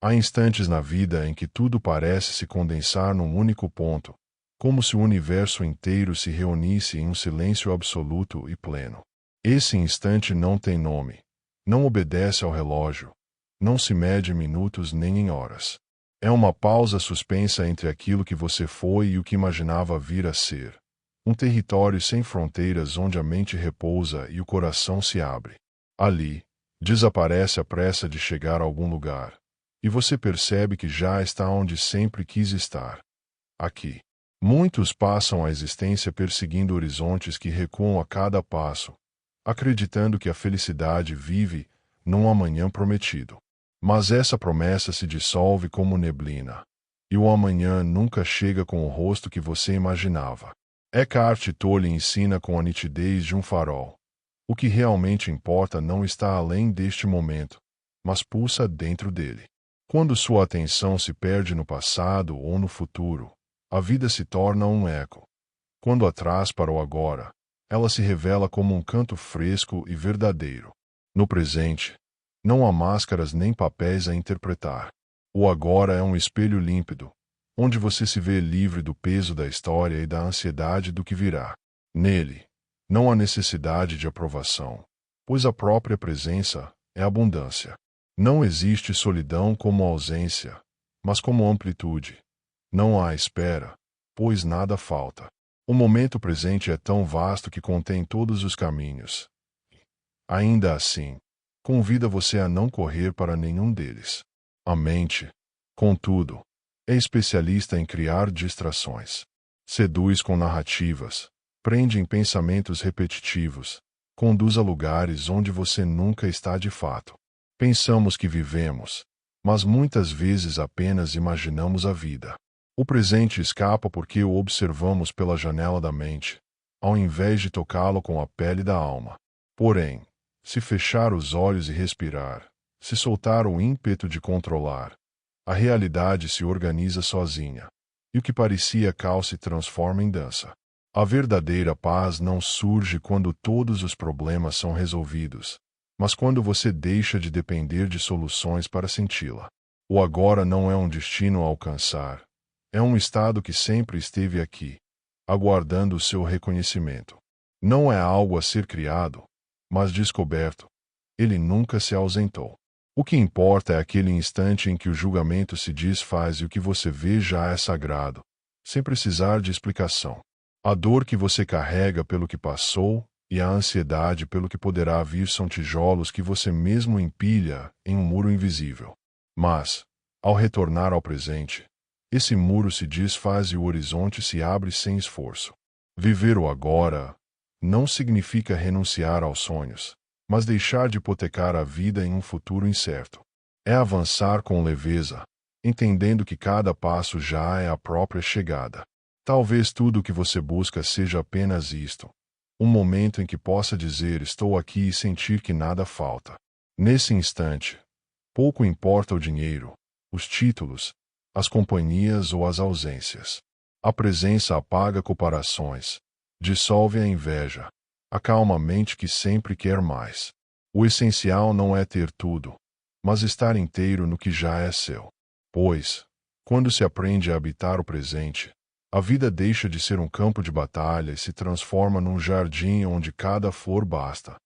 Há instantes na vida em que tudo parece se condensar num único ponto, como se o universo inteiro se reunisse em um silêncio absoluto e pleno. Esse instante não tem nome, não obedece ao relógio, não se mede em minutos nem em horas. É uma pausa suspensa entre aquilo que você foi e o que imaginava vir a ser. Um território sem fronteiras onde a mente repousa e o coração se abre. Ali, desaparece a pressa de chegar a algum lugar. E você percebe que já está onde sempre quis estar. Aqui. Muitos passam a existência perseguindo horizontes que recuam a cada passo, acreditando que a felicidade vive num amanhã prometido. Mas essa promessa se dissolve como neblina. E o amanhã nunca chega com o rosto que você imaginava. Eckhart Tolle ensina com a nitidez de um farol. O que realmente importa não está além deste momento, mas pulsa dentro dele. Quando sua atenção se perde no passado ou no futuro, a vida se torna um eco. Quando atrás para o agora, ela se revela como um canto fresco e verdadeiro. No presente, não há máscaras nem papéis a interpretar. O agora é um espelho límpido, onde você se vê livre do peso da história e da ansiedade do que virá. Nele, não há necessidade de aprovação, pois a própria presença é abundância. Não existe solidão como ausência, mas como amplitude. Não há espera, pois nada falta. O momento presente é tão vasto que contém todos os caminhos. Ainda assim, convida você a não correr para nenhum deles. A mente, contudo, é especialista em criar distrações. Seduz com narrativas, prende em pensamentos repetitivos, conduz a lugares onde você nunca está de fato. Pensamos que vivemos, mas muitas vezes apenas imaginamos a vida. O presente escapa porque o observamos pela janela da mente, ao invés de tocá-lo com a pele da alma. Porém, se fechar os olhos e respirar, se soltar o ímpeto de controlar, a realidade se organiza sozinha, e o que parecia caos se transforma em dança. A verdadeira paz não surge quando todos os problemas são resolvidos, mas quando você deixa de depender de soluções para senti-la. O agora não é um destino a alcançar, é um estado que sempre esteve aqui, aguardando o seu reconhecimento. Não é algo a ser criado, mas descoberto. Ele nunca se ausentou. O que importa é aquele instante em que o julgamento se desfaz e o que você vê já é sagrado, sem precisar de explicação. A dor que você carrega pelo que passou e a ansiedade pelo que poderá vir são tijolos que você mesmo empilha em um muro invisível. Mas, ao retornar ao presente, esse muro se desfaz e o horizonte se abre sem esforço. Viver o agora não significa renunciar aos sonhos, mas deixar de hipotecar a vida em um futuro incerto. É avançar com leveza, entendendo que cada passo já é a própria chegada. Talvez tudo o que você busca seja apenas isto: um momento em que possa dizer estou aqui e sentir que nada falta. Nesse instante, pouco importa o dinheiro, os títulos, as companhias ou as ausências. A presença apaga comparações, dissolve a inveja, acalma a mente que sempre quer mais. O essencial não é ter tudo, mas estar inteiro no que já é seu. Pois, quando se aprende a habitar o presente, a vida deixa de ser um campo de batalha e se transforma num jardim onde cada flor basta,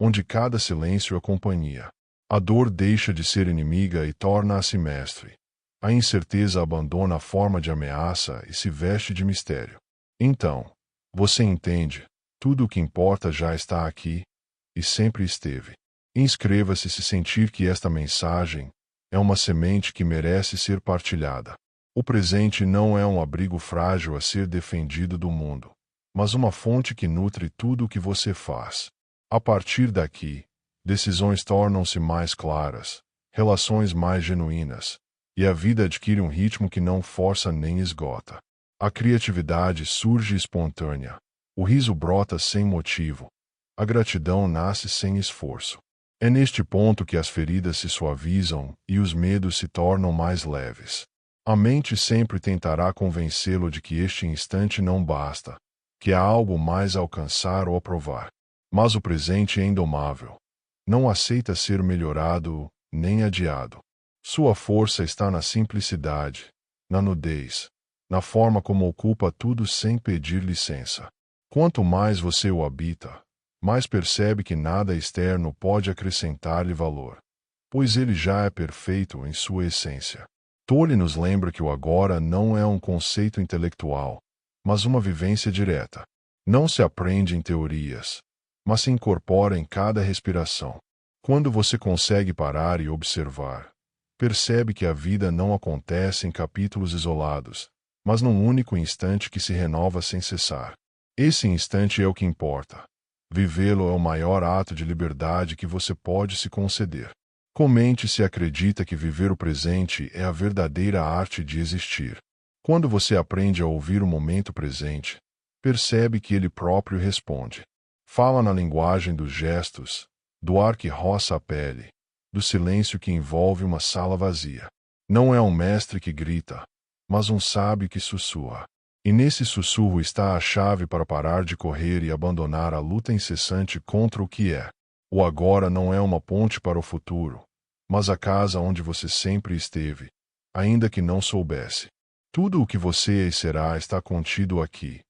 onde cada silêncio é companhia. A dor deixa de ser inimiga e torna-se mestre. A incerteza abandona a forma de ameaça e se veste de mistério. Então, você entende, tudo o que importa já está aqui, e sempre esteve. Inscreva-se se sentir que esta mensagem é uma semente que merece ser partilhada. O presente não é um abrigo frágil a ser defendido do mundo, mas uma fonte que nutre tudo o que você faz. A partir daqui, decisões tornam-se mais claras, relações mais genuínas, e a vida adquire um ritmo que não força nem esgota. A criatividade surge espontânea, o riso brota sem motivo, a gratidão nasce sem esforço. É neste ponto que as feridas se suavizam e os medos se tornam mais leves. A mente sempre tentará convencê-lo de que este instante não basta, que há algo mais a alcançar ou a provar. Mas o presente é indomável. Não aceita ser melhorado nem adiado. Sua força está na simplicidade, na nudez, na forma como ocupa tudo sem pedir licença. Quanto mais você o habita, mais percebe que nada externo pode acrescentar-lhe valor, pois ele já é perfeito em sua essência. Tolle nos lembra que o agora não é um conceito intelectual, mas uma vivência direta. Não se aprende em teorias, mas se incorpora em cada respiração. Quando você consegue parar e observar, percebe que a vida não acontece em capítulos isolados, mas num único instante que se renova sem cessar. Esse instante é o que importa. Vivê-lo é o maior ato de liberdade que você pode se conceder. Comente se acredita que viver o presente é a verdadeira arte de existir. Quando você aprende a ouvir o momento presente, percebe que ele próprio responde. Fala na linguagem dos gestos, do ar que roça a pele, do silêncio que envolve uma sala vazia. Não é um mestre que grita, mas um sábio que sussurra. E nesse sussurro está a chave para parar de correr e abandonar a luta incessante contra o que é. O agora não é uma ponte para o futuro, mas a casa onde você sempre esteve, ainda que não soubesse. Tudo o que você é e será está contido aqui,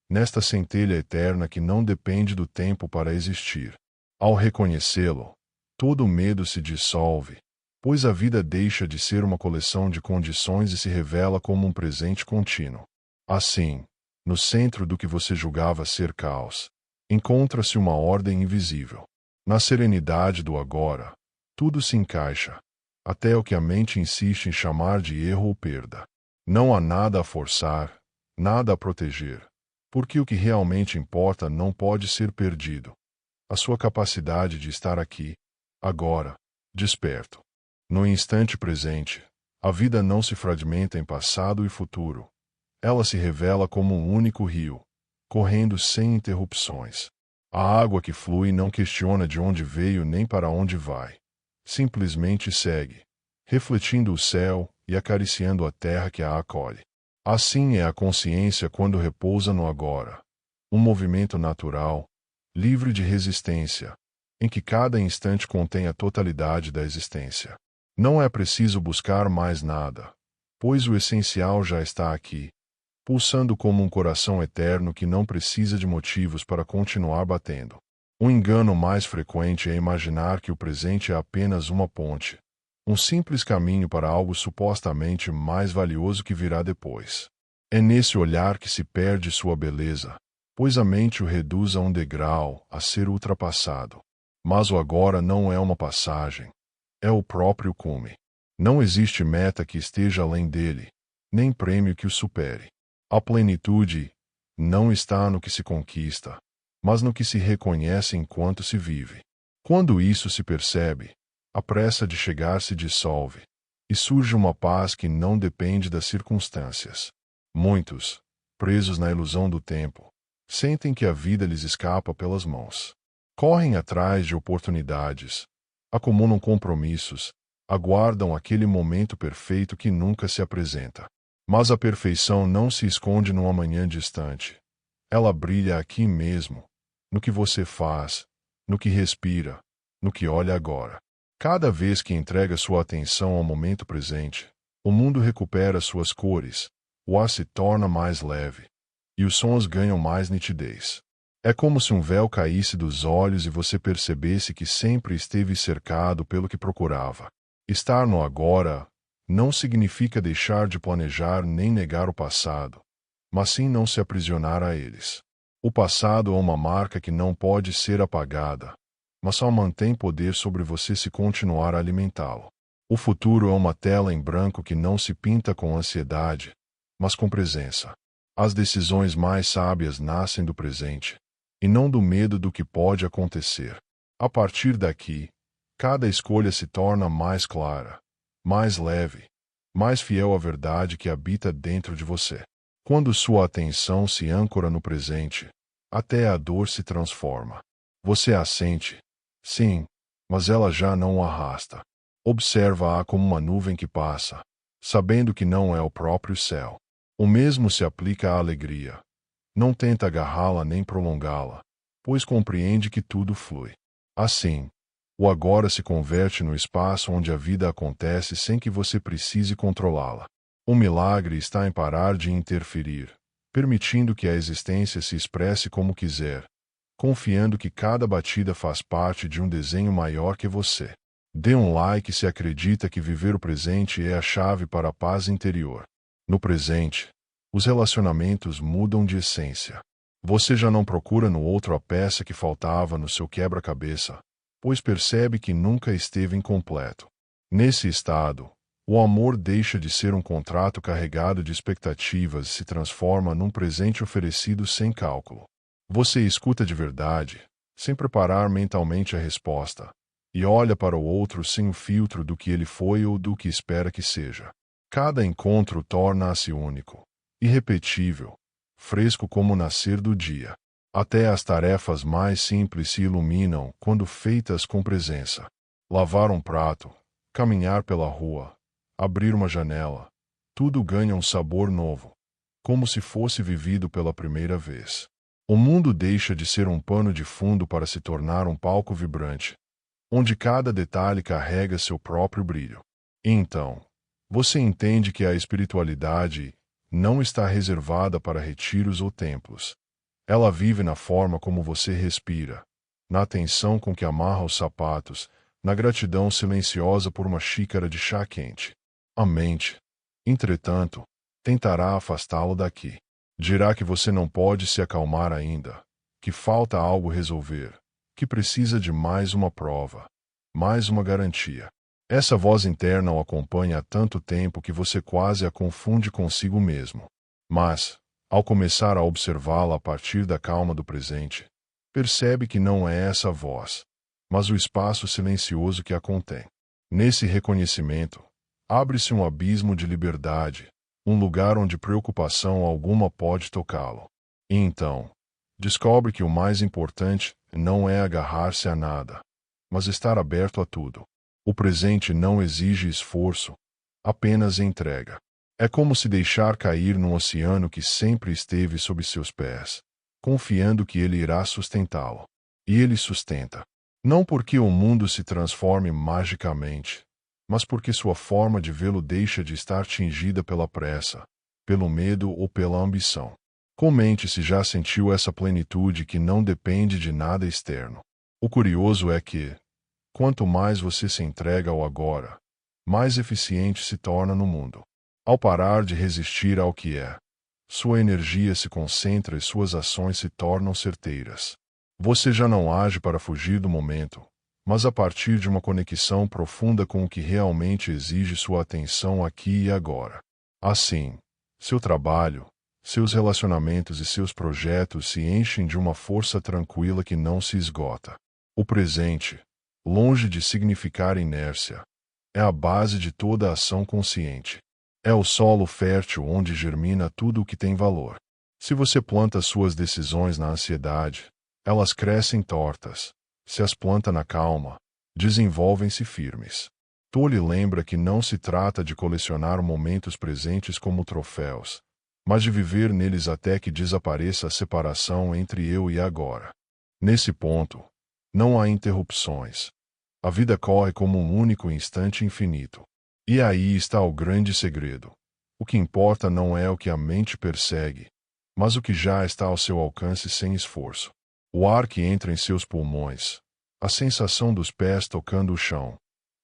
nesta centelha eterna que não depende do tempo para existir. Ao reconhecê-lo, todo medo se dissolve, pois a vida deixa de ser uma coleção de condições e se revela como um presente contínuo. Assim, no centro do que você julgava ser caos, encontra-se uma ordem invisível. Na serenidade do agora, tudo se encaixa, até o que a mente insiste em chamar de erro ou perda. Não há nada a forçar, nada a proteger, porque o que realmente importa não pode ser perdido. A sua capacidade de estar aqui, agora, desperto. No instante presente, a vida não se fragmenta em passado e futuro. Ela se revela como um único rio, correndo sem interrupções. A água que flui não questiona de onde veio nem para onde vai. Simplesmente segue, refletindo o céu e acariciando a terra que a acolhe. Assim é a consciência quando repousa no agora. Um movimento natural, livre de resistência, em que cada instante contém a totalidade da existência. Não é preciso buscar mais nada, pois o essencial já está aqui, pulsando como um coração eterno que não precisa de motivos para continuar batendo. O engano mais frequente é imaginar que o presente é apenas uma ponte, um simples caminho para algo supostamente mais valioso que virá depois. É nesse olhar que se perde sua beleza, pois a mente o reduz a um degrau a ser ultrapassado. Mas o agora não é uma passagem, é o próprio cume. Não existe meta que esteja além dele, nem prêmio que o supere. A plenitude não está no que se conquista, mas no que se reconhece enquanto se vive. Quando isso se percebe, a pressa de chegar se dissolve, e surge uma paz que não depende das circunstâncias. Muitos, presos na ilusão do tempo, sentem que a vida lhes escapa pelas mãos. Correm atrás de oportunidades, acumulam compromissos, aguardam aquele momento perfeito que nunca se apresenta. Mas a perfeição não se esconde num amanhã distante. Ela brilha aqui mesmo, no que você faz, no que respira, no que olha agora. Cada vez que entrega sua atenção ao momento presente, o mundo recupera suas cores, o ar se torna mais leve, e os sons ganham mais nitidez. É como se um véu caísse dos olhos e você percebesse que sempre esteve cercado pelo que procurava. Estar no agora não significa deixar de planejar nem negar o passado, mas sim não se aprisionar a eles. O passado é uma marca que não pode ser apagada, mas só mantém poder sobre você se continuar a alimentá-lo. O futuro é uma tela em branco que não se pinta com ansiedade, mas com presença. As decisões mais sábias nascem do presente, e não do medo do que pode acontecer. A partir daqui, cada escolha se torna mais clara, mais leve, mais fiel à verdade que habita dentro de você. Quando sua atenção se âncora no presente, até a dor se transforma. Você a sente, sim, mas ela já não o arrasta. Observa-a como uma nuvem que passa, sabendo que não é o próprio céu. O mesmo se aplica à alegria. Não tenta agarrá-la nem prolongá-la, pois compreende que tudo flui. Assim, O agora se converte no espaço onde a vida acontece sem que você precise controlá-la. O milagre está em parar de interferir, permitindo que a existência se expresse como quiser, confiando que cada batida faz parte de um desenho maior que você. Dê um like se acredita que viver o presente é a chave para a paz interior. No presente, os relacionamentos mudam de essência. Você já não procura no outro a peça que faltava no seu quebra-cabeça, pois percebe que nunca esteve incompleto. Nesse estado, o amor deixa de ser um contrato carregado de expectativas e se transforma num presente oferecido sem cálculo. Você escuta de verdade, sem preparar mentalmente a resposta, e olha para o outro sem o filtro do que ele foi ou do que espera que seja. Cada encontro torna-se único, irrepetível, fresco como o nascer do dia. Até as tarefas mais simples se iluminam quando feitas com presença. Lavar um prato, caminhar pela rua, abrir uma janela, tudo ganha um sabor novo, como se fosse vivido pela primeira vez. O mundo deixa de ser um pano de fundo para se tornar um palco vibrante, onde cada detalhe carrega seu próprio brilho. E então, você entende que a espiritualidade não está reservada para retiros ou templos. Ela vive na forma como você respira, na atenção com que amarra os sapatos, na gratidão silenciosa por uma xícara de chá quente. A mente, entretanto, tentará afastá-lo daqui. Dirá que você não pode se acalmar ainda, que falta algo resolver, que precisa de mais uma prova, mais uma garantia. Essa voz interna o acompanha há tanto tempo que você quase a confunde consigo mesmo. Mas, ao começar a observá-la a partir da calma do presente, percebe que não é essa voz, mas o espaço silencioso que a contém. Nesse reconhecimento, abre-se um abismo de liberdade, um lugar onde preocupação alguma pode tocá-lo. E então, descobre que o mais importante não é agarrar-se a nada, mas estar aberto a tudo. O presente não exige esforço, apenas entrega. É como se deixar cair num oceano que sempre esteve sob seus pés, confiando que ele irá sustentá-lo. E ele sustenta. Não porque o mundo se transforme magicamente, mas porque sua forma de vê-lo deixa de estar tingida pela pressa, pelo medo ou pela ambição. Comente se já sentiu essa plenitude que não depende de nada externo. O curioso é que, quanto mais você se entrega ao agora, mais eficiente se torna no mundo. Ao parar de resistir ao que é, sua energia se concentra e suas ações se tornam certeiras. Você já não age para fugir do momento, mas a partir de uma conexão profunda com o que realmente exige sua atenção aqui e agora. Assim, seu trabalho, seus relacionamentos e seus projetos se enchem de uma força tranquila que não se esgota. O presente, longe de significar inércia, é a base de toda ação consciente. É o solo fértil onde germina tudo o que tem valor. Se você planta suas decisões na ansiedade, elas crescem tortas. Se as planta na calma, desenvolvem-se firmes. Tolle lembra que não se trata de colecionar momentos presentes como troféus, mas de viver neles até que desapareça a separação entre eu e agora. Nesse ponto, não há interrupções. A vida corre como um único instante infinito. E aí está o grande segredo. O que importa não é o que a mente persegue, mas o que já está ao seu alcance sem esforço. O ar que entra em seus pulmões, a sensação dos pés tocando o chão,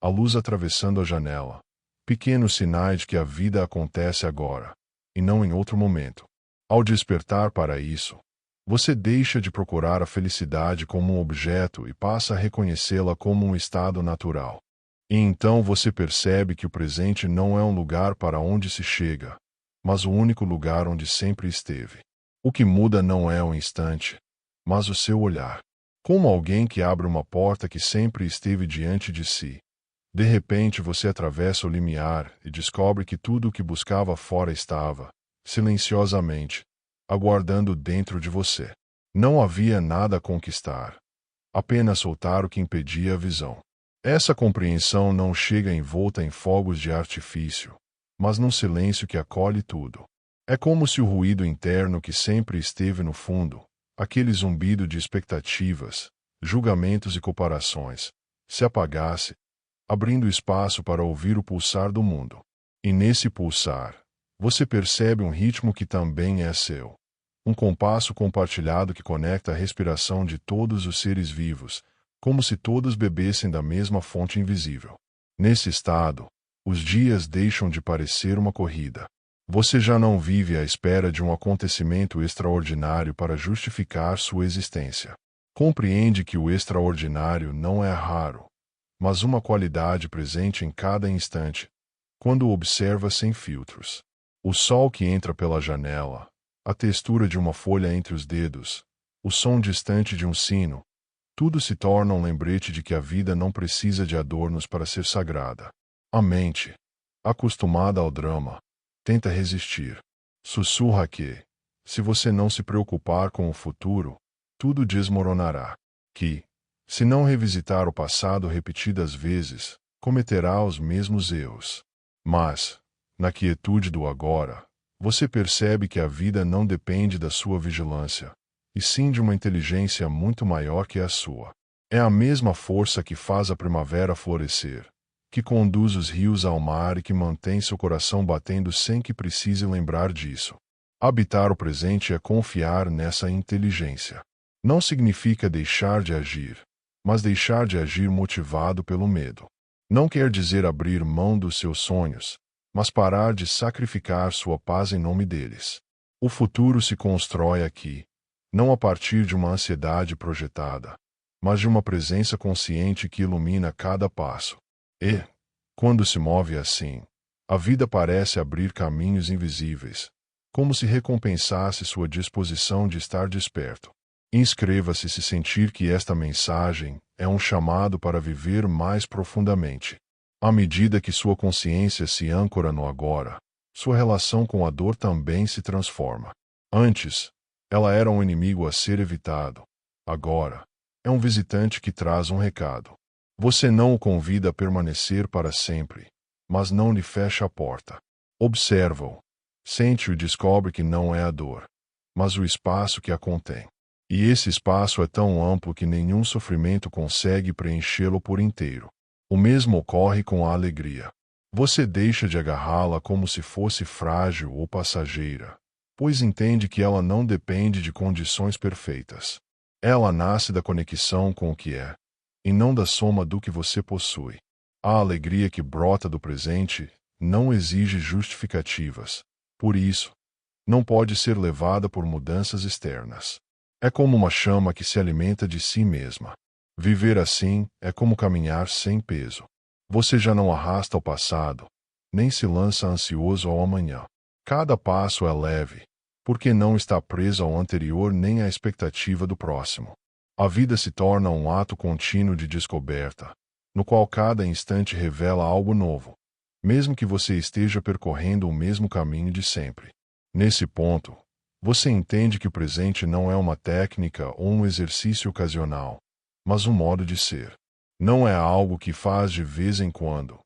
a luz atravessando a janela, pequenos sinais de que a vida acontece agora, e não em outro momento. Ao despertar para isso, você deixa de procurar a felicidade como um objeto e passa a reconhecê-la como um estado natural. E então você percebe que o presente não é um lugar para onde se chega, mas o único lugar onde sempre esteve. O que muda não é o instante, mas o seu olhar. Como alguém que abre uma porta que sempre esteve diante de si. De repente você atravessa o limiar e descobre que tudo o que buscava fora estava, silenciosamente, aguardando dentro de você. Não havia nada a conquistar, apenas soltar o que impedia a visão. Essa compreensão não chega envolta em fogos de artifício, mas num silêncio que acolhe tudo. É como se o ruído interno que sempre esteve no fundo, aquele zumbido de expectativas, julgamentos e comparações, se apagasse, abrindo espaço para ouvir o pulsar do mundo. E nesse pulsar, você percebe um ritmo que também é seu. Um compasso compartilhado que conecta a respiração de todos os seres vivos, como se todos bebessem da mesma fonte invisível. Nesse estado, os dias deixam de parecer uma corrida. Você já não vive à espera de um acontecimento extraordinário para justificar sua existência. Compreende que o extraordinário não é raro, mas uma qualidade presente em cada instante, quando o observa sem filtros. O sol que entra pela janela, a textura de uma folha entre os dedos, o som distante de um sino, tudo se torna um lembrete de que a vida não precisa de adornos para ser sagrada. A mente, acostumada ao drama, tenta resistir. Sussurra que, se você não se preocupar com o futuro, tudo desmoronará. Que, se não revisitar o passado repetidas vezes, cometerá os mesmos erros. Mas, na quietude do agora, você percebe que a vida não depende da sua vigilância, e sim de uma inteligência muito maior que a sua. É a mesma força que faz a primavera florescer, que conduz os rios ao mar e que mantém seu coração batendo sem que precise lembrar disso. Habitar o presente é confiar nessa inteligência. Não significa deixar de agir, mas deixar de agir motivado pelo medo. Não quer dizer abrir mão dos seus sonhos, mas parar de sacrificar sua paz em nome deles. O futuro se constrói aqui, não a partir de uma ansiedade projetada, mas de uma presença consciente que ilumina cada passo. E, quando se move assim, a vida parece abrir caminhos invisíveis, como se recompensasse sua disposição de estar desperto. Inscreva-se se sentir que esta mensagem é um chamado para viver mais profundamente. À medida que sua consciência se âncora no agora, sua relação com a dor também se transforma. Antes, ela era um inimigo a ser evitado. Agora, é um visitante que traz um recado. Você não o convida a permanecer para sempre, mas não lhe fecha a porta. Observa-o, sente-o e descobre que não é a dor, mas o espaço que a contém. E esse espaço é tão amplo que nenhum sofrimento consegue preenchê-lo por inteiro. O mesmo ocorre com a alegria. Você deixa de agarrá-la como se fosse frágil ou passageira, pois entende que ela não depende de condições perfeitas. Ela nasce da conexão com o que é, e não da soma do que você possui. A alegria que brota do presente não exige justificativas. Por isso, não pode ser levada por mudanças externas. É como uma chama que se alimenta de si mesma. Viver assim é como caminhar sem peso. Você já não arrasta o passado, nem se lança ansioso ao amanhã. Cada passo é leve, porque não está preso ao anterior nem à expectativa do próximo. A vida se torna um ato contínuo de descoberta, no qual cada instante revela algo novo, mesmo que você esteja percorrendo o mesmo caminho de sempre. Nesse ponto, você entende que o presente não é uma técnica ou um exercício ocasional, mas um modo de ser. Não é algo que faz de vez em quando,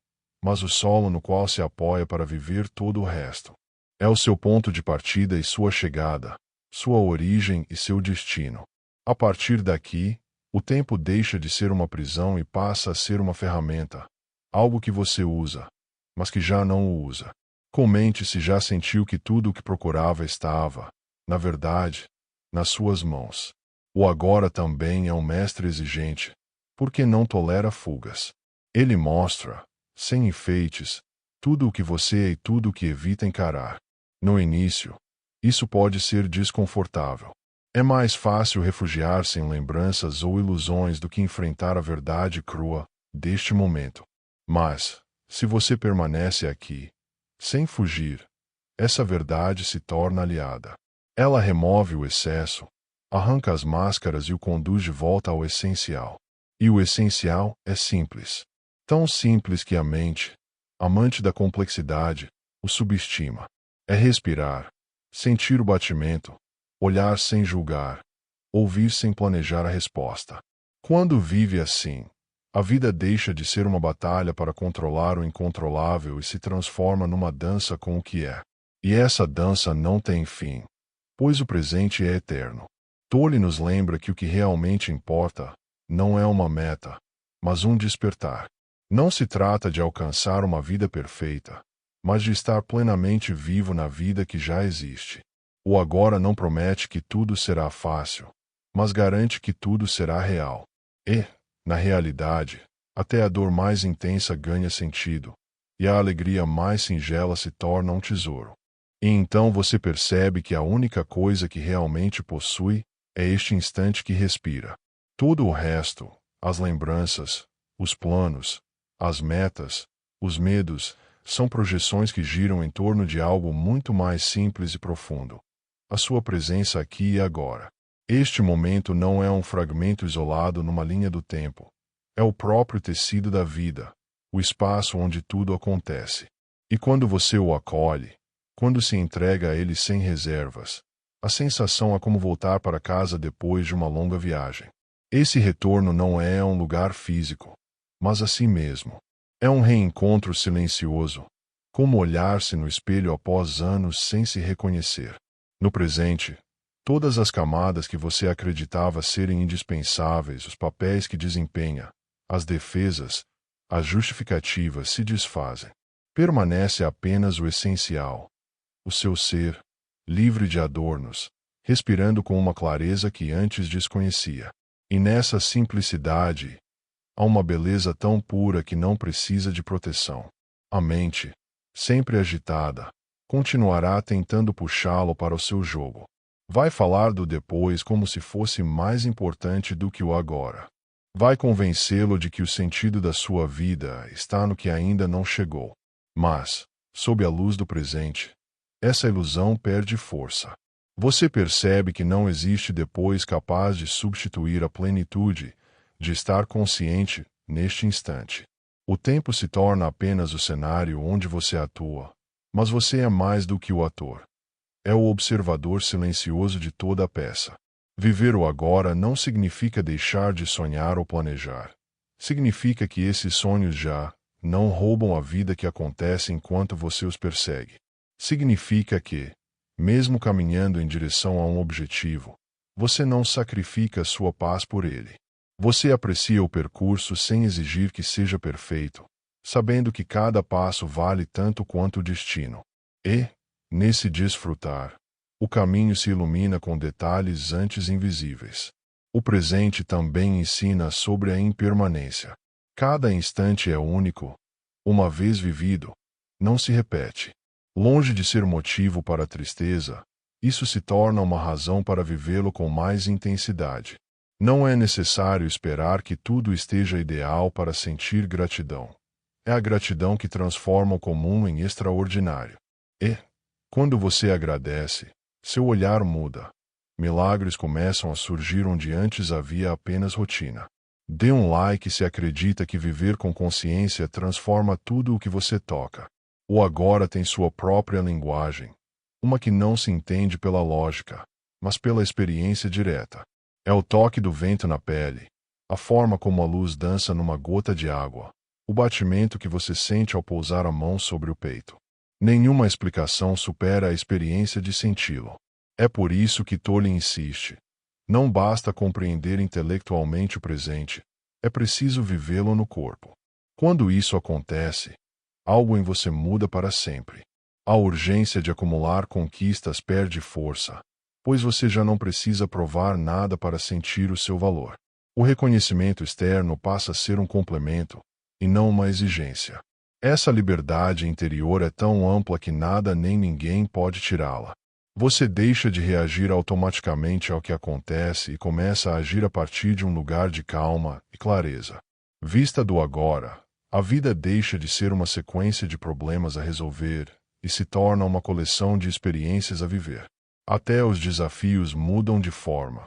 mas o solo no qual se apoia para viver todo o resto. É o seu ponto de partida e sua chegada, sua origem e seu destino. A partir daqui, o tempo deixa de ser uma prisão e passa a ser uma ferramenta, algo que você usa, mas que já não o usa. Comente se já sentiu que tudo o que procurava estava, na verdade, nas suas mãos. O agora também é um mestre exigente, porque não tolera fugas. Ele mostra, sem enfeites, tudo o que você é e tudo o que evita encarar. No início, isso pode ser desconfortável. É mais fácil refugiar-se em lembranças ou ilusões do que enfrentar a verdade crua deste momento. Mas, se você permanece aqui, sem fugir, essa verdade se torna aliada. Ela remove o excesso, arranca as máscaras e o conduz de volta ao essencial. E o essencial é simples. Tão simples que a mente, amante da complexidade, o subestima. É respirar, sentir o batimento, olhar sem julgar, ouvir sem planejar a resposta. Quando vive assim, a vida deixa de ser uma batalha para controlar o incontrolável e se transforma numa dança com o que é. E essa dança não tem fim, pois o presente é eterno. Tolkien nos lembra que o que realmente importa não é uma meta, mas um despertar. Não se trata de alcançar uma vida perfeita, mas de estar plenamente vivo na vida que já existe. O agora não promete que tudo será fácil, mas garante que tudo será real. E, na realidade, até a dor mais intensa ganha sentido, e a alegria mais singela se torna um tesouro. E então você percebe que a única coisa que realmente possui é este instante que respira. Todo o resto, as lembranças, os planos, as metas, os medos, são projeções que giram em torno de algo muito mais simples e profundo. A sua presença aqui e agora. Este momento não é um fragmento isolado numa linha do tempo. É o próprio tecido da vida, o espaço onde tudo acontece. E quando você o acolhe, quando se entrega a ele sem reservas, a sensação é como voltar para casa depois de uma longa viagem. Esse retorno não é um lugar físico, mas a si mesmo. É um reencontro silencioso, como olhar-se no espelho após anos sem se reconhecer. No presente, todas as camadas que você acreditava serem indispensáveis, os papéis que desempenha, as defesas, as justificativas se desfazem. Permanece apenas o essencial, o seu ser, livre de adornos, respirando com uma clareza que antes desconhecia. E nessa simplicidade, há uma beleza tão pura que não precisa de proteção. A mente, sempre agitada, continuará tentando puxá-lo para o seu jogo. Vai falar do depois como se fosse mais importante do que o agora. Vai convencê-lo de que o sentido da sua vida está no que ainda não chegou. Mas, sob a luz do presente, essa ilusão perde força. Você percebe que não existe depois capaz de substituir a plenitude de estar consciente neste instante. O tempo se torna apenas o cenário onde você atua, mas você é mais do que o ator. É o observador silencioso de toda a peça. Viver o agora não significa deixar de sonhar ou planejar. Significa que esses sonhos já não roubam a vida que acontece enquanto você os persegue. Significa que, mesmo caminhando em direção a um objetivo, você não sacrifica sua paz por ele. Você aprecia o percurso sem exigir que seja perfeito, sabendo que cada passo vale tanto quanto o destino. E, nesse desfrutar, o caminho se ilumina com detalhes antes invisíveis. O presente também ensina sobre a impermanência. Cada instante é único, uma vez vivido, não se repete. Longe de ser motivo para a tristeza, isso se torna uma razão para vivê-lo com mais intensidade. Não é necessário esperar que tudo esteja ideal para sentir gratidão. É a gratidão que transforma o comum em extraordinário. E, quando você agradece, seu olhar muda. Milagres começam a surgir onde antes havia apenas rotina. Dê um like se acredita que viver com consciência transforma tudo o que você toca. O agora tem sua própria linguagem, uma que não se entende pela lógica, mas pela experiência direta. É o toque do vento na pele, a forma como a luz dança numa gota de água, o batimento que você sente ao pousar a mão sobre o peito. Nenhuma explicação supera a experiência de senti-lo. É por isso que Tolle insiste. Não basta compreender intelectualmente o presente, é preciso vivê-lo no corpo. Quando isso acontece, algo em você muda para sempre. A urgência de acumular conquistas perde força, pois você já não precisa provar nada para sentir o seu valor. O reconhecimento externo passa a ser um complemento, e não uma exigência. Essa liberdade interior é tão ampla que nada nem ninguém pode tirá-la. Você deixa de reagir automaticamente ao que acontece e começa a agir a partir de um lugar de calma e clareza. Vista do agora, a vida deixa de ser uma sequência de problemas a resolver e se torna uma coleção de experiências a viver. Até os desafios mudam de forma.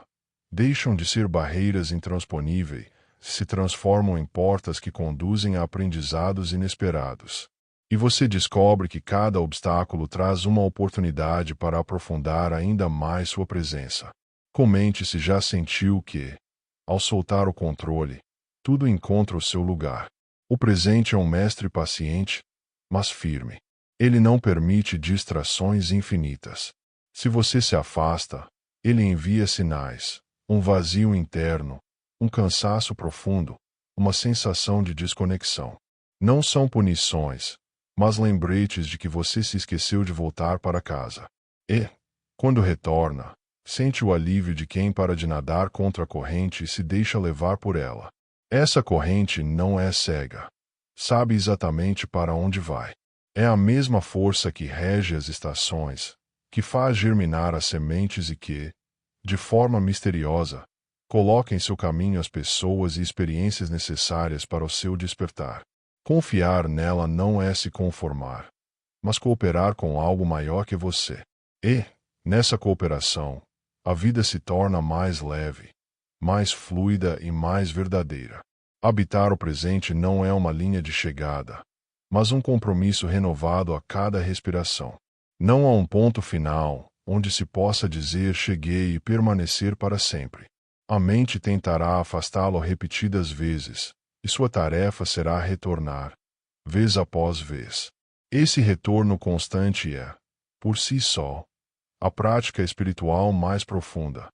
Deixam de ser barreiras intransponíveis, se transformam em portas que conduzem a aprendizados inesperados. E você descobre que cada obstáculo traz uma oportunidade para aprofundar ainda mais sua presença. Comente se já sentiu que, ao soltar o controle, tudo encontra o seu lugar. O presente é um mestre paciente, mas firme. Ele não permite distrações infinitas. Se você se afasta, ele envia sinais, um vazio interno, um cansaço profundo, uma sensação de desconexão. Não são punições, mas lembretes de que você se esqueceu de voltar para casa. E, quando retorna, sente o alívio de quem para de nadar contra a corrente e se deixa levar por ela. Essa corrente não é cega. Sabe exatamente para onde vai. É a mesma força que rege as estações, que faz germinar as sementes e que, de forma misteriosa, coloca em seu caminho as pessoas e experiências necessárias para o seu despertar. Confiar nela não é se conformar, mas cooperar com algo maior que você. E, nessa cooperação, a vida se torna mais leve, mais fluida e mais verdadeira. Habitar o presente não é uma linha de chegada, mas um compromisso renovado a cada respiração. Não há um ponto final, onde se possa dizer cheguei e permanecer para sempre. A mente tentará afastá-lo repetidas vezes, e sua tarefa será retornar, vez após vez. Esse retorno constante é, por si só, a prática espiritual mais profunda.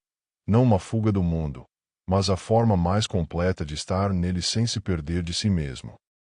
Não uma fuga do mundo, mas a forma mais completa de estar nele sem se perder de si mesmo.